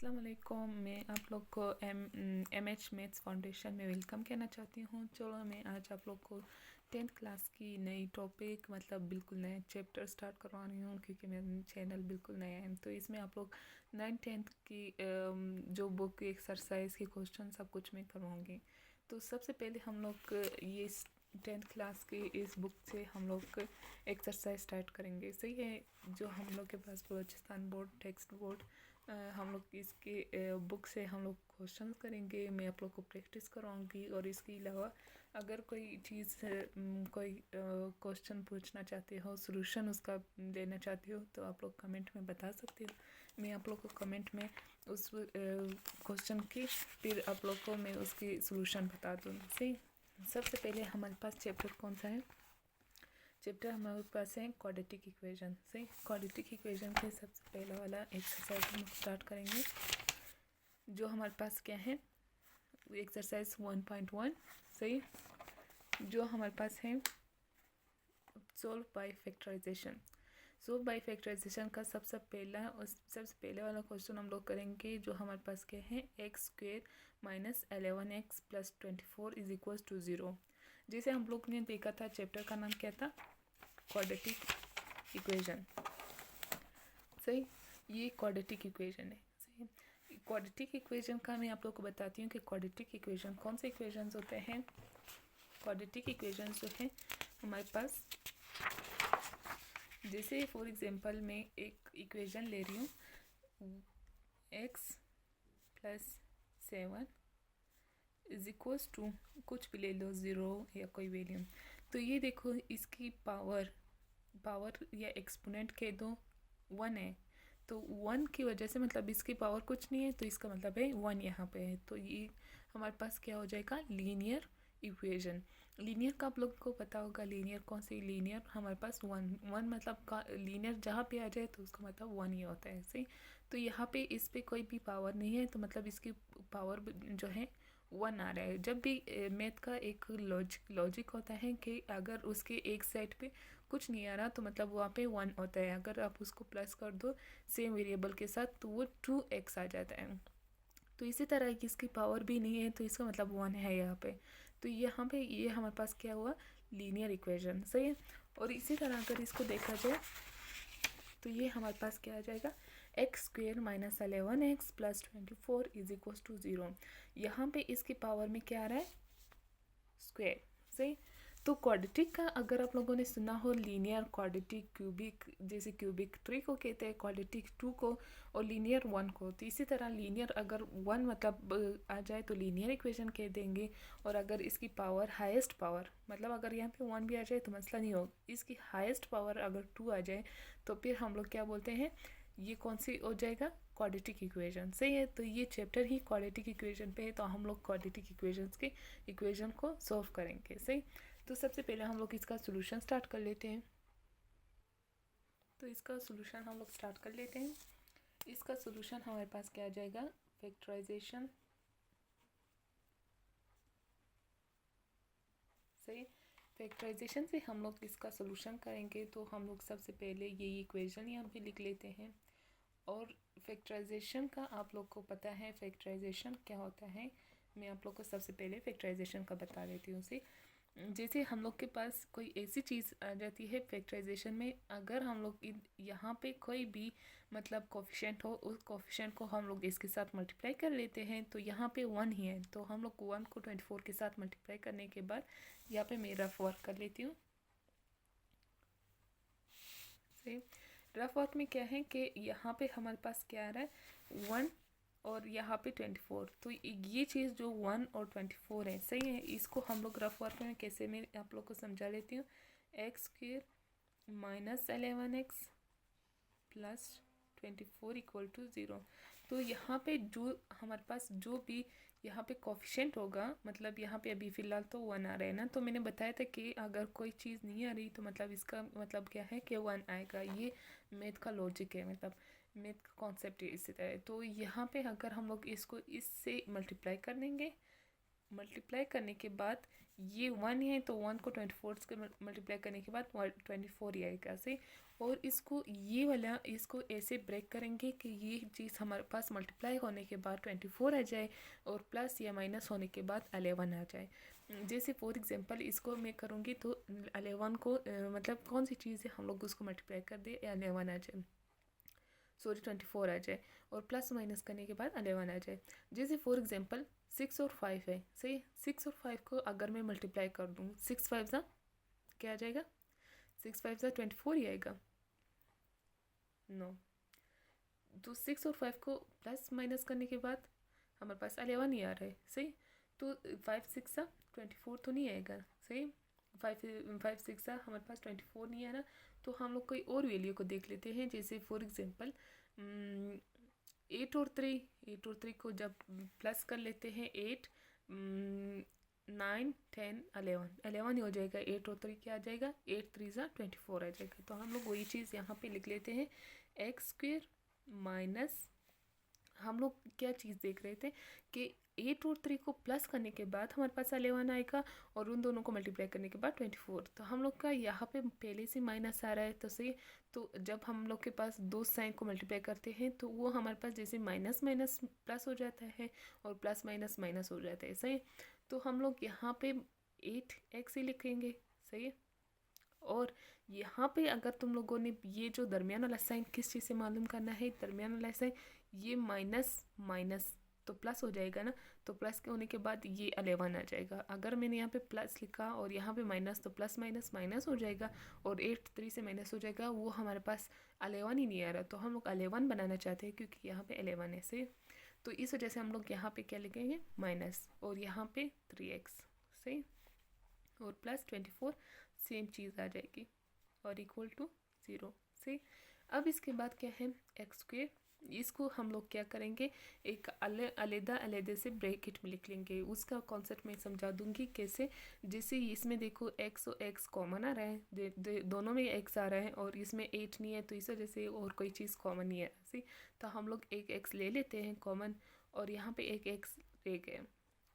अस्सलाम वालेकुम। मैं आप लोग को एच मैथ्स फाउंडेशन में वेलकम कहना चाहती हूँ। चलो मैं आज आप लोग को 10th क्लास की नई टॉपिक मतलब बिल्कुल नया चैप्टर स्टार्ट करवा रही हूँ, क्योंकि मेरा चैनल बिल्कुल नया है। तो इसमें आप लोग 9th-10th की जो बुक की एक्सरसाइज के क्वेश्चन सब कुछ मैं करवाऊँगी। तो सबसे पहले हम लोग ये 10th क्लास की इस बुक से हम लोग एक्सरसाइज स्टार्ट करेंगे। सही है, जो हम लोग के पास बलूचिस्तान बोर्ड टेक्स्ट बोर्ड हम लोग इसके बुक से हम लोग क्वेश्चन करेंगे। मैं आप लोग को प्रैक्टिस करवाऊँगी, और इसके अलावा अगर कोई चीज़ कोई क्वेश्चन पूछना चाहते हो, सॉल्यूशन उसका देना चाहते हो, तो आप लोग कमेंट में बता सकते हो। मैं आप लोग को कमेंट में उस क्वेश्चन की फिर आप लोग को मैं उसकी सॉल्यूशन बता दूँगी। सही, सबसे पहले हमारे पास चैप्टर कौन सा है? चैप्टर हमारे पास है क्वाड्रेटिक इक्वेशन। सही, क्वाड्रेटिक इक्वेशन के सबसे पहला वाला एक्सरसाइज हम स्टार्ट करेंगे। जो हमारे पास क्या है, एक्सरसाइज 1.1। सही, जो हमारे पास है solve by factorization. Solve by factorization का सबसे पहले वाला क्वेश्चन हम लोग करेंगे। जो हमारे पास क्या है, x² minus 11x plus 24 is equal to 0। जैसे हम लोग ने देखा था, चैप्टर का नाम क्या था? Quadratic equation. सही, ये क्वाड्रेटिक इक्वेशन है। सही, क्वाड्रेटिक इक्वेशन का मैं आप लोग को बताती हूँ कि क्वाड्रेटिक इक्वेशन कौन से इक्वेशंस होते हैं। क्वाड्रेटिक इक्वेशन जो है हमारे पास, जैसे फॉर एग्जांपल मैं एक इक्वेशन ले रही हूँ, x plus 7 is equals to कुछ भी ले लो, 0 या कोई वैल्यू। तो ये देखो, इसकी पावर या एक्सपोनेंट के दो 1 है, तो 1 की वजह से मतलब इसकी पावर कुछ नहीं है, तो इसका मतलब है 1 यहाँ पे है। तो ये हमारे पास क्या हो जाएगा? Linear equation. लीनियर का आप लोग को पता होगा, लीनियर कौन सी? लीनियर हमारे पास 1 मतलब का लीनियर जहाँ पे आ जाए तो उसका मतलब 1 ही होता है। सही, तो यहाँ पे इस पे कोई भी पावर नहीं है, तो मतलब इसकी पावर जो है 1 आ रहा है। जब भी मैथ का एक लॉजिक होता है कि अगर उसके एक साइड पे कुछ नहीं आ रहा तो मतलब वहाँ पे 1 होता है। अगर आप उसको प्लस कर दो सेम वेरिएबल के साथ तो वो 2x आ जाता है। तो इसी तरह की इसकी पावर भी नहीं है, तो इसका मतलब 1 है यहाँ पे। तो यहाँ पे ये हमारे पास क्या हुआ? Linear equation. सही है, और इसी तरह अगर इसको देखा जाए तो ये हमारे पास क्या आ जाएगा? x² minus 11x plus 24 is equal to 0। यहाँ पे इसकी पावर में क्या आ रहा है? स्क्वायर। सही, तो क्वाड्रेटिक का अगर आप लोगों ने सुना हो, लीनियर, क्वाड्रेटिक, क्यूबिक, जैसे क्यूबिक 3 को कहते हैं, क्वाड्रेटिक 2 को, और लीनियर 1 को। तो इसी तरह लीनियर अगर 1 मतलब आ जाए तो लीनियर इक्वेशन कह देंगे, और अगर इसकी पावर हाईएस्ट पावर मतलब अगर यहाँ पे 1 भी आ जाए तो मसला नहीं होगा, इसकी हाईएस्ट पावर अगर 2 आ जाए तो फिर हम लोग क्या बोलते हैं? ये कौन सी हो जाएगा? Quadratic equation. सही है, तो ये चैप्टर ही क्वाड्रेटिक इक्वेशन पे है, तो हम लोग क्वाड्रेटिक इक्वेशंस के इक्वेशन को सॉल्व करेंगे। सही, तो सबसे पहले हम लोग इसका सॉल्यूशन स्टार्ट कर लेते हैं। तो इसका सॉल्यूशन हम लोग स्टार्ट कर लेते हैं। इसका सॉल्यूशन हमारे पास क्या आ जाएगा? फैक्टराइजेशन। सही, फैक्टराइजेशन से हम लोग इसका सॉल्यूशन करेंगे। तो हम लोग सबसे पहले ये इक्वेशन यहाँ पे लिख लेते हैं। और फैक्टराइजेशन का आप लोग को पता है फैक्टराइजेशन क्या होता है। मैं आप लोग को सबसे पहले फैक्टराइजेशन का बता देती हूँ। जैसे हम लोग के पास कोई ऐसी चीज़ आ जाती है फैक्टराइजेशन में, अगर हम लोग यहाँ पे कोई भी मतलब कोफिशिएंट हो, उस कोफिशिएंट को हम लोग इसके साथ मल्टीप्लाई कर लेते हैं, तो यहाँ पे 1 ही है, तो हम लोग 1 को 24 के साथ मल्टीप्लाई करने के बाद यहाँ पे मैं रफ वर्क कर लेती हूँ। सही, रफ वर्क में क्या है कि यहाँ पे हमारे पास क्या आ रहा है? 1 और यहाँ पे 24। तो ये चीज़ जो 1 और 24 है, सही है, इसको हम लोग रफ वर्क में कैसे मैं आप लोग को समझा लेती हूँ। x² minus 11x plus 24 equal to 0। तो यहाँ पे जो हमारे पास जो भी यहाँ पे कोफिशिएंट होगा, मतलब यहाँ पे अभी फ़िलहाल तो 1 आ रहा है ना, तो मैंने बताया था कि अगर कोई चीज़ नहीं आ रही तो मतलब इसका मतलब क्या है कि 1 आएगा। ये मैथ का लॉजिक है, मतलब मैथ का कॉन्सेप्ट इसी तरह है। तो यहाँ पे अगर हम लोग इसको इससे मल्टीप्लाई कर देंगे, मल्टीप्लाई करने के बाद ये 1 है तो 1 को 24 से मल्टीप्लाई करने के बाद 24 ही आएगा सही। और इसको ये वाला इसको ऐसे ब्रेक करेंगे कि ये चीज़ हमारे पास मल्टीप्लाई होने के बाद 24 आ जाए और प्लस या माइनस होने के बाद 11 आ जाए। जैसे फॉर एग्जांपल इसको मैं करूँगी तो 11 को मतलब कौन सी चीज़ है हम लोग उसको मल्टीप्लाई कर दे 11 आ जाए, सॉरी 24 आ जाए और प्लस माइनस करने के बाद 11 आ जाए। जैसे फॉर एग्जांपल 6 और 5 है सही। 6 और 5 को अगर मैं मल्टीप्लाई कर दूँ 6 5 सा क्या आ जाएगा, 6 5 सा 24 ही आएगा। नो, तो 6 और 5 को प्लस माइनस करने के बाद हमारे पास 11 ही आ रहा है सही। तो 5 6 सा 24 तो नहीं आएगा सही। 5 6 सा हमारे पास 24 नहीं आ रहा। तो हम लोग कोई और वैल्यू को देख लेते हैं। जैसे फॉर एग्जांपल 8 और 3 को जब प्लस कर लेते हैं 8 9 10 11 ही हो जाएगा। 8 और 3 क्या आ जाएगा, 8 3 सा 24 आ जाएगा। तो हम लोग वही चीज़ यहाँ पे लिख लेते हैं एक्स स्क्वेयर माइनस, हम लोग क्या चीज़ देख रहे थे कि 8 और 3 को प्लस करने के बाद हमारे पास 11 आएगा और उन दोनों को मल्टीप्लाई करने के बाद 24। तो हम लोग का यहाँ पे पहले से माइनस आ रहा है तो सही। तो जब हम लोग के पास दो साइन को मल्टीप्लाई करते हैं तो वो हमारे पास जैसे माइनस माइनस प्लस हो जाता है और प्लस माइनस माइनस हो जाता है सही। तो हम लोग यहाँ पे 8x ही लिखेंगे सही। और यहाँ पे अगर तुम लोगों ने ये जो दरमियान वाला साइन किस चीज़ से मालूम करना है, दरमियान वाला साइन ये माइनस माइनस तो प्लस हो जाएगा ना। तो प्लस के होने के बाद ये 11 आ जाएगा। अगर मैंने यहाँ पे प्लस लिखा और यहाँ पे माइनस तो प्लस माइनस माइनस हो जाएगा और 8 3 से माइनस हो जाएगा, वो हमारे पास 11 ही नहीं आ रहा। तो हम लोग 11 बनाना चाहते हैं क्योंकि यहाँ पे 11 है से। तो इस वजह से हम लोग यहाँ पे क्या लिखेंगे माइनस और यहाँ पे 3x सही और प्लस 24 सेम चीज़ आ जाएगी और इक्वल टू 0 से। अब इसके बाद क्या है एक्स स्क्वेयर, इसको हम लोग क्या करेंगे एक अलग से ब्रैकेट में लिख लेंगे। उसका कॉन्सेप्ट मैं समझा दूंगी कैसे। जैसे इसमें देखो x और x कॉमन आ रहा है, दोनों में x आ रहा है और इसमें 8 नहीं है तो इस वजह से और कोई चीज़ कॉमन नहीं है ऐसे। तो हम लोग एक x ले लेते हैं कॉमन और यहाँ पे एक x रह गया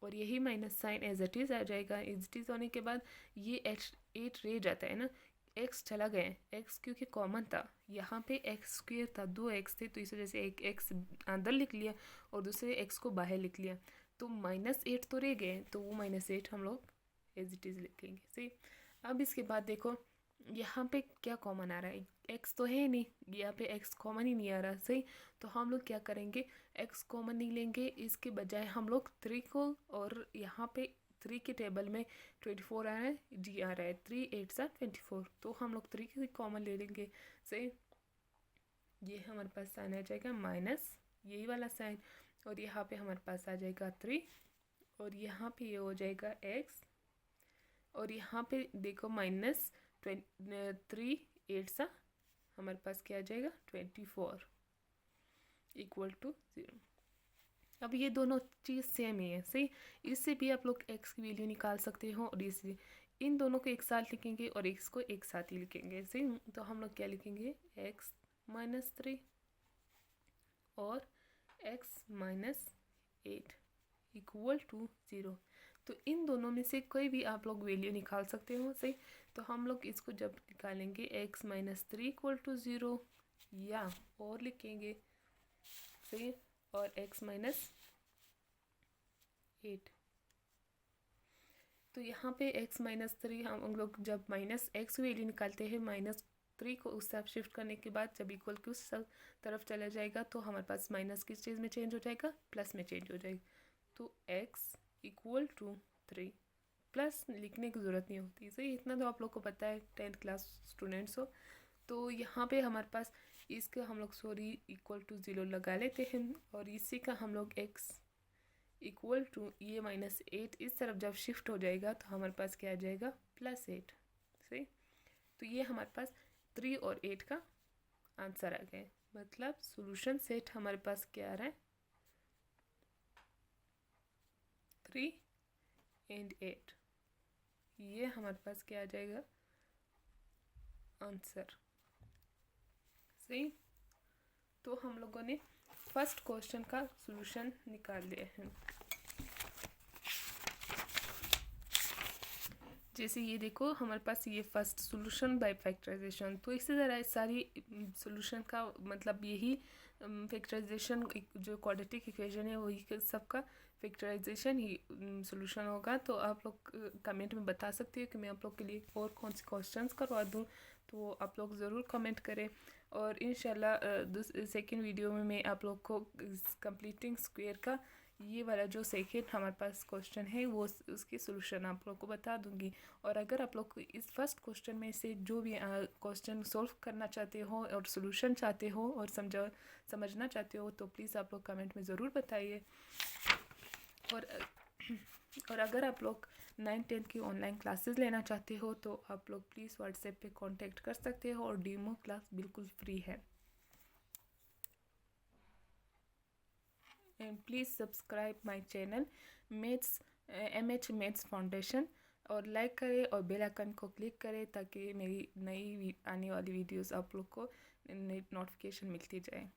और यही minus sign as it is आ जाएगा। एज इट इज़ होने के बाद ये 8 रह जाता है ना, x चला गया, x क्योंकि कॉमन था। यहाँ पे x स्क्वेयर था, 2x थे तो इस वजह से एक x अंदर लिख लिया और दूसरे x को बाहर लिख लिया। तो -8 तो रह गए तो वो -8 हम लोग एज इट इज़ लिखेंगे सही। अब इसके बाद देखो यहाँ पे क्या कॉमन आ रहा है, x तो है नहीं, यहाँ पे x कॉमन ही नहीं आ रहा सही। तो हम लोग क्या करेंगे x कॉमन नहीं लेंगे, इसके बजाय हम लोग 3 को और यहाँ पे 3 के टेबल में 24 आ रहा है, जी आ रहा है 3 8 सा 24। तो हम लोग 3 की कॉमन ले लेंगे सही। ये हमारे पास साइन आ जाएगा माइनस यही वाला साइन और यहाँ पे हमारे पास आ जाएगा 3 और यहाँ पे ये हो जाएगा x और यहाँ पे देखो माइनस 3 8 सा हमारे पास क्या आ जाएगा 24 इक्वल टू 0। अब ये दोनों चीज़ सेम ही है सही। इससे भी आप लोग x की वैल्यू निकाल सकते हो और इससे इन दोनों को एक साथ लिखेंगे और x को एक साथ ही लिखेंगे सही। तो हम लोग क्या लिखेंगे x -3 और x -8 इक्वल टू 0। तो इन दोनों में से कोई भी आप लोग वैल्यू निकाल सकते हो सही। तो हम लोग इसको जब निकालेंगे x -3 इक्वल टू 0 या और लिखेंगे सही और x -8। तो यहाँ पे x -3 हम लोग जब -x वैल्यू निकालते हैं -3 को उस तरफ शिफ्ट करने के बाद जब इक्वल की उस तरफ चला जाएगा तो हमारे पास माइनस किस चीज़ में चेंज हो जाएगा, प्लस में चेंज हो जाएगा। तो x इक्वल टू 3, प्लस लिखने की ज़रूरत नहीं होती सही। इतना तो आप लोग को पता है 10th क्लास स्टूडेंट्स हो। तो यहाँ पे हमारे पास इसका हम लोग इक्वल टू 0 लगा लेते हैं और इसी का हम लोग x इक्वल टू ये -8 इस तरफ जब शिफ्ट हो जाएगा तो हमारे पास क्या आ जाएगा +8 सही। तो ये हमारे पास 3 और 8 का आंसर आ गया। मतलब सॉल्यूशन सेट हमारे पास क्या आ रहा है 3 and 8, ये हमारे पास क्या आ जाएगा आंसर सही। तो हम लोगों ने फर्स्ट क्वेश्चन का सॉल्यूशन निकाल लिया है। जैसे ये देखो हमारे पास ये फर्स्ट सोल्यूशन बाय फैक्टराइजेशन, तो इसी तरह सारी सोल्यूशन का मतलब यही फैक्टराइजेशन जो क्वाड्रेटिक इक्वेशन है वही सबका फैक्टराइजेशन ही सोल्यूशन होगा। तो आप लोग कमेंट में बता सकते हो कि मैं आप लोग के लिए और कौन से क्वेश्चंस करवा दूँ, तो आप लोग ज़रूर कमेंट करें। और इंशाल्लाह सेकेंड वीडियो में मैं आप लोग को कंप्लीटिंग स्क्वायर का ये वाला जो सेकेंड हमारे पास क्वेश्चन है वो उसकी सोल्यूशन आप लोग को बता दूंगी। और अगर आप लोग इस फर्स्ट क्वेश्चन में से जो भी क्वेश्चन सॉल्व करना चाहते हो और सोल्यूशन चाहते हो और समझना चाहते हो तो प्लीज़ आप लोग कमेंट में ज़रूर बताइए। और अगर आप लोग 9-10 की ऑनलाइन क्लासेस लेना चाहते हो तो आप लोग प्लीज़ व्हाट्सएप पे कांटेक्ट कर सकते हो और डेमो क्लास बिल्कुल फ्री है। And please subscribe my channel MH maths foundation और लाइक करें और बेल आइकन को क्लिक करें ताकि मेरी नई आने वाली वीडियोस आप लोग को नोटिफिकेशन मिलती जाए।